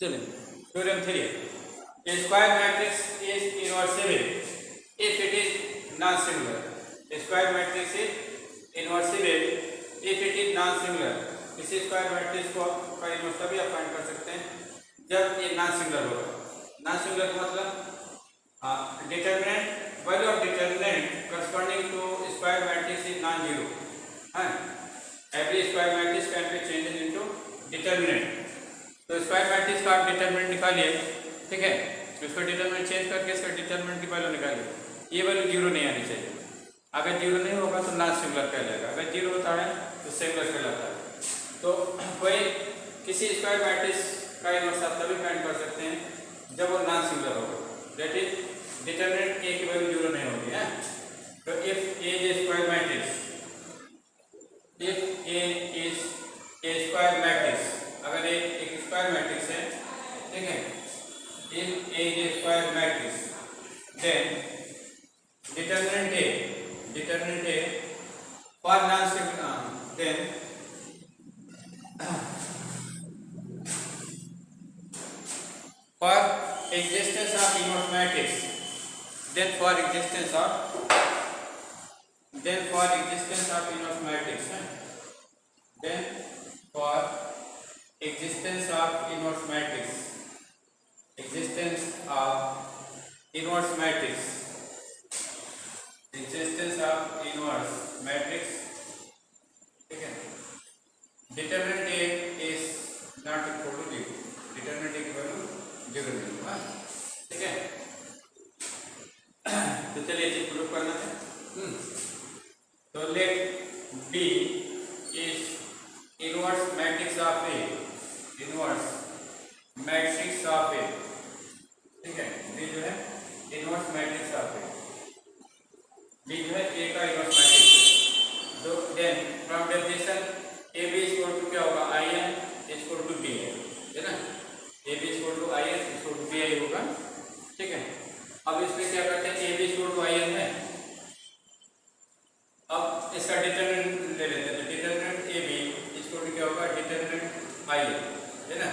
चलिए theorem 3, a square matrix is inversible if it is non-similar. A square matrix is inversible if it is non-similar. इसी square matrix को का inverse तभी आप find कर सकते हैं जब ये नॉन सिंगुलर होगा। नॉन सिंगुलर का मतलब determinant value of determinant corresponding to square matrix is non zero. Every square matrix can be changed into determinant. तो स्क्वायर मैट्रिक्स का आप डिटरमिनेंट निकालिए, ठीक है, उसको डिटरमिनेंट चेंज करके इसका डिटरमिनेंट की वैल्यू निकालिए। ये वैल्यू जीरो नहीं आनी चाहिए। अगर जीरो नहीं होगा तो नॉन सिंगुलर कहलाएगा, अगर जीरो होता है तो सिंगुलर कहलाता है। तो कोई किसी स्क्वायर मैट्रिक्स का इन्वर्स आप तभी फाइंड कर सकते हैं जब वो नॉन सिंगुलर होगा, दैट इज डिटरमिनेंट ए की वैल्यू जीरो नहीं होगी है। तो if A is a square matrix, if A is a square matrix, अगर ए एक स्क्वायर मैट्रिक्स है, ठीक है, if A is a square matrix then determinant A for non singular then for existence of inverse matrix, then for existence of inverse matrix, then for existence of inverse matrix, existence of inverse matrix, existence of inverse matrix, ठीक है, determinant A is not equal to 0, determinant A की value zero नहीं होगा, ठीक है। तो चलिए इसे प्रूव करना है। तो let B is inverse matrix of A, inverse matrix of A, ठीक है, बी जो है inverse matrix of A, B जो है ए का इनवर्स मैट्रिक्स है। तो then from definition A B equal to क्या होगा, I N equal to B है ना, A B equal to I N equal to B I होगा, ठीक है। अब इसमें क्या करते हैं, A B equal to I n है, अब इसका डिटरमिनेंट ले लेते हैं। तो determinant A B equal to क्या होगा, डिटरमिनेंट आई एन है ना।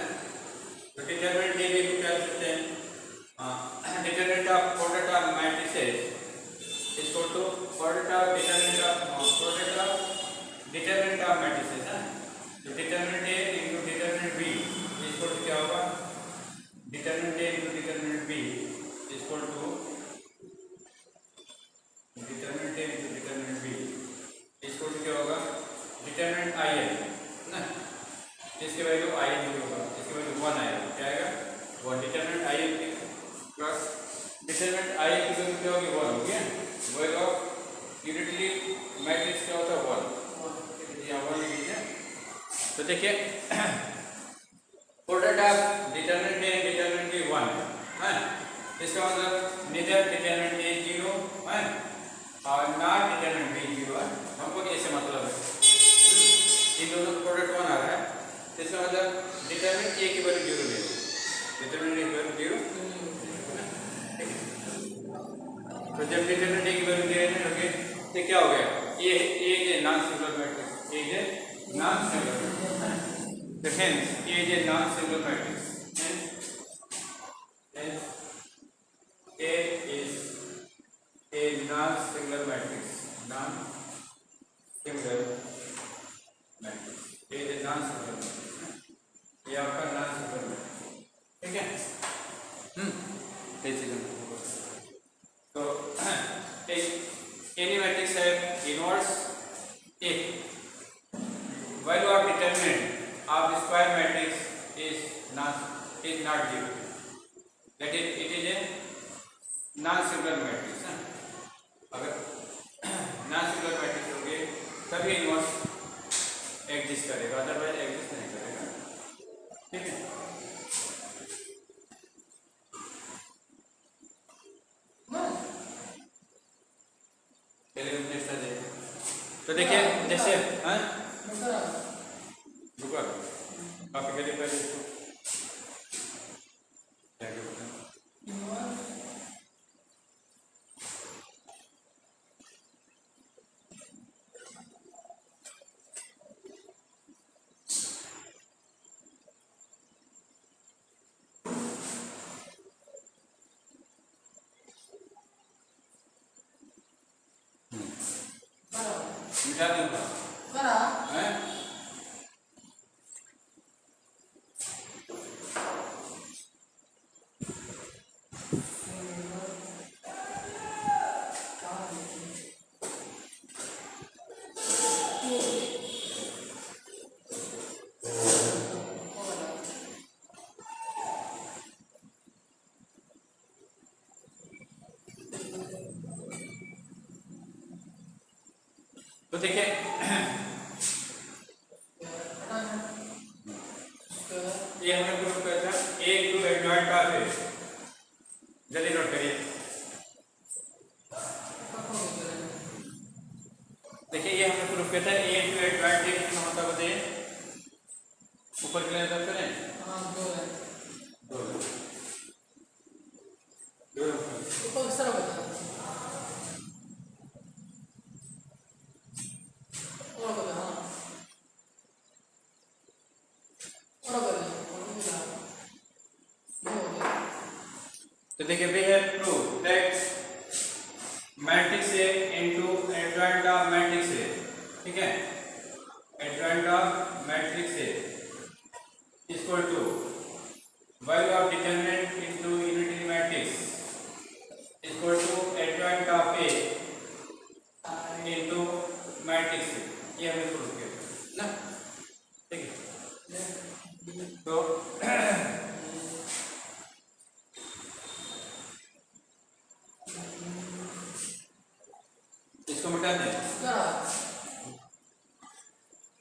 तो डिटरमिनेंट ए बी को क्या लिखते हैं, determinant of product of matrices equal to product of determinant of matrices है। तो determinant A into determinant B equal to क्या होगा, determinant A into determinant B equal to determinant A into determinant B equal to क्या होगा, determinant I N ना, इसकी value I N होगा, इसकी वैल्यू 1 आएगा, क्या आएगा 1, determinant I n plus determinant I n की वैल्यू क्या होगी 1 होगी, वैल्यू ऑफ यूनिटरी मैट्रिक्स क्या होता है 1, यहाँ 1 लिख लीजिए। तो देखिए product of determinant A determinant B 1 है, इसका मतलब नीदर डिटरमिनेंट ए 0 है और नॉट डिटरमिनेंट बी 0 है, हमको ऐसे मतलब है इन दोनों प्रोडक्ट 1 आ रहा है, इसका मतलब डिटरमिनेंट ए की वैल्यू 0 ले लो, डिटरमिनेंट ए की वैल्यू 0, तो जब डिटरमिनेंट ए की वैल्यू 0 होगी तो क्या हो गया, a non singular matrix, a non singular matrix, hence A is a non-singular matrix. Hence A is a non-singular matrix. Non-singular matrix. A is a non-singular matrix. ये आपका non-singular matrix, ठीक है। तो any matrix है inverse if value of determinant of the square matrix is not 0, that is it is a non-singular matrix। अगर non-singular matrix होगी तभी inverse exist करेगा, अदरवाइज एग्जिस्ट नहीं करेगा, ठीक है। चलिए नेक्स्ट आ जाइए। तो देखिए जैसे काफी करीब पहले दिशा दूंगा हैं। तो देखिए ये हमने प्रूव किया था ए इंटू एडजॉइंट ऑफ ए, जल्दी नोट करिए। देखिए ये हमने प्रूव किया था ए इंटू एडजॉइंट ए कितना होता है बताइए, ऊपर के लिए दर्ज करें। दो ऊपर किस तरह बता तो देखिए we have prove that matrix A into adjoint of matrix A, ठीक है, adjoint of matrix A equal to value of determinant into unitary matrix equal to adjoint of A into matrix A. ये हमने prove किया ना, ठीक है। तो इसको मिटा दें।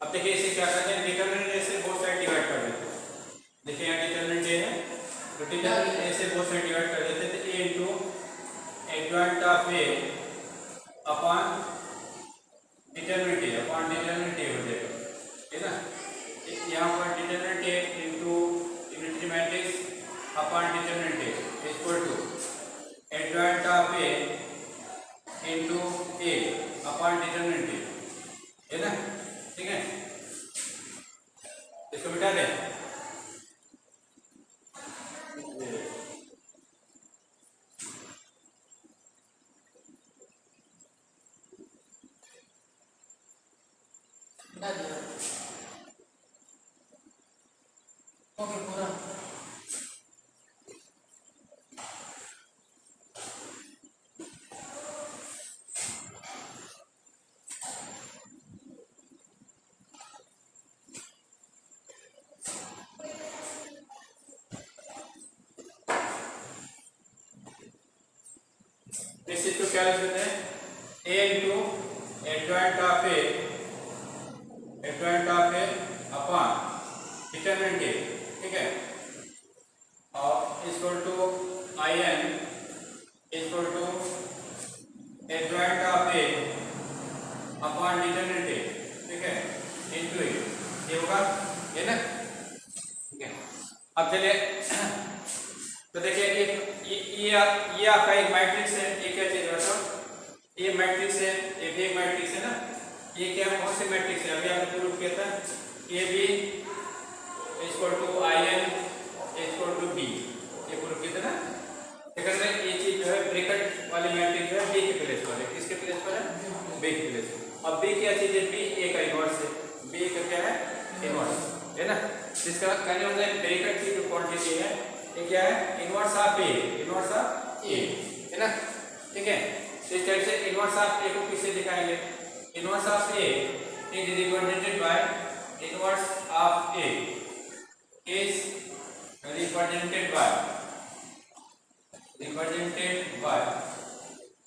अब देखिए इसे क्या करते हैं, डिटरमिनेंट ए से बोथ साइड डिवाइड कर देते हैं। देखिए यहाँ डिटरमिनेंट ए है तो डिटरमिनेंट ए से बोथ साइड डिवाइड कर देते हैं, तो A into adjoint of A upon determinant A upon determinant A हो जाएगा, है ना। यहाँ पर determinant A into unitary matrix upon determinant A equal to adjoint of A into A upon determinant A, है ना, ठीक है। इसको मिटा दें। पूरा इस चीज को क्या लिख देते हैं, A into adjoint of A upon determinant A, ठीक है, और equal to I N equal to adjoint of A upon determinant A, ठीक है, इंटू ए, ये होगा, ये ना, ठीक है। अब चलिए तो देखिए ये आपका एक मैट्रिक्स है, ये क्या चीज बताओ, ये मैट्रिक्स है, ये भी एक मैट्रिक्स है ना, ये क्या कौन से मैट्रिक्स है, अभी आपने प्रूव किया था, A B equal to I N equal to B, ये प्रूव किया था ना। लेकिन ये चीज जो है ब्रैकेट वाली मैट्रिक्स है बी के प्लेस पर है, किसके प्लेस पर है, बी के प्लेस पर। अब बी क्या चीज है, बी ए का इनवर्स है, बी का क्या है, इनवर्स, है ना। जिसका कहने मतलब है ब्रैकेट की जो क्वांटिटी है ये क्या है, inverse of A, inverse of A, है ना, ठीक है। तो इस टाइप से इनवर्स ऑफ ए को किससे दिखाएंगे, inverse of A is represented by inverse of A is represented by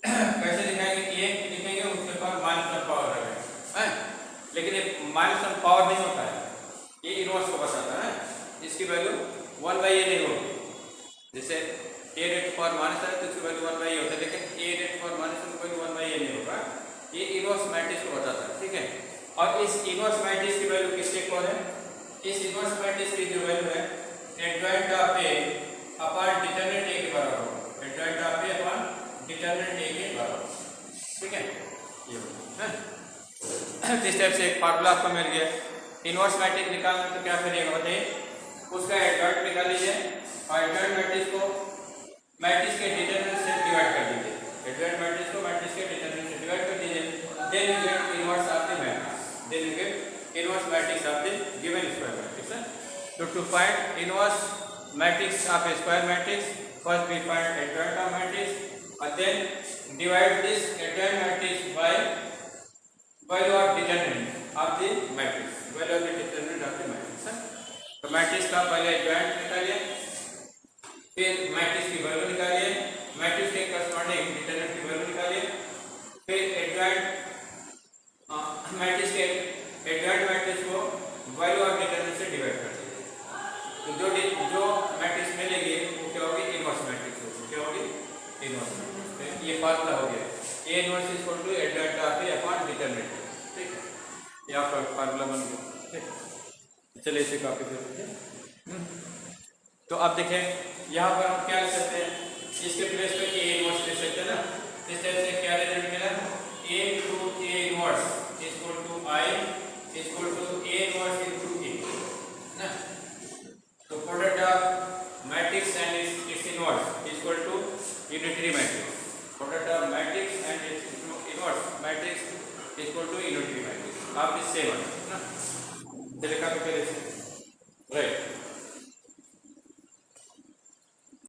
कैसे दिखाएंगे, ये लिखेंगे उसके बाद माइनस पावर रहेगा, लेकिन ये माइनस पावर नहीं होता है, ये इनवर्स को बताता है, इसकी वैल्यू 1/a नहीं होगी। जैसे a रेट पर माइनस है तो इसकी वैल्यू 1/a होता है, लेकिन a रेट पर माइनस की वैल्यू 1/a नहीं होगा, ये इनवर्स मैट्रिक्स को बताता है, ठीक है। और इस इनवर्स मैट्रिक्स की वैल्यू किसके इक्वल है, इस इनवर्स मैट्रिक्स की जो वैल्यू है adjoint of A upon determinant ए के बराबर होगा, adjoint of A upon determinant ए के बराबर, ठीक है, ये है। इस टाइप से एक फार्मूला आपको मिल गया। इनवर्स मैट्रिक्स निकालना तो क्या करिएगा बताइए, उसका एडजॉइंट निकाल लीजिए और एडजॉइंट मैट्रिक्स को मैट्रिक्स के डिटरमिनेंट से डिवाइड कर दीजिए, एडजॉइंट मैट्रिक्स को मैट्रिक्स के डिटरमिनेंट से डिवाइड कर दीजिए, then you get inverse of the matrix. find inverse matrix of a square matrix, first we find adjoint of matrix and then divide this adjoint matrix by value of determinant of the matrix, value of the determinant of the matrix. तो matrix का पहले adjoint निकालिए, फिर matrix की value निकालिए, matrix के corresponding determinant की value निकालिए, फिर एडजॉइंट मैट्रिक्स के एडजॉइंट मैट्रिक्स को वैल्यू ऑफ डिटरमिनेंट से डिवाइड कर दीजिए। तो जो मैट्रिक्स मिलेगी वो क्या होगी, इनवर्स मैट्रिक्स होगी। क्या होगी, इनवर्स मैट्रिक्स। ये फार्मूला हो गया, A inverse is equal to adjoint of A upon determinant. ठीक है, ये आपका फार्मूला बन गया। ठीक, चलिए इसे कॉपी कर लीजिए। तो अब देखें यहाँ पर हम क्या लिख सकते हैं, इसके प्लेस पे ए इनवर्स ले सकते हैं ना। इस तरह से क्या रिजल्ट मिला, A to A inverse equal to I equal to A inverse into A ना। तो product of matrix and its inverse equal to unitary matrix. Product of matrix and its inverse matrix equal to unitary matrix. आप इससे ना चलिए copy करें, right.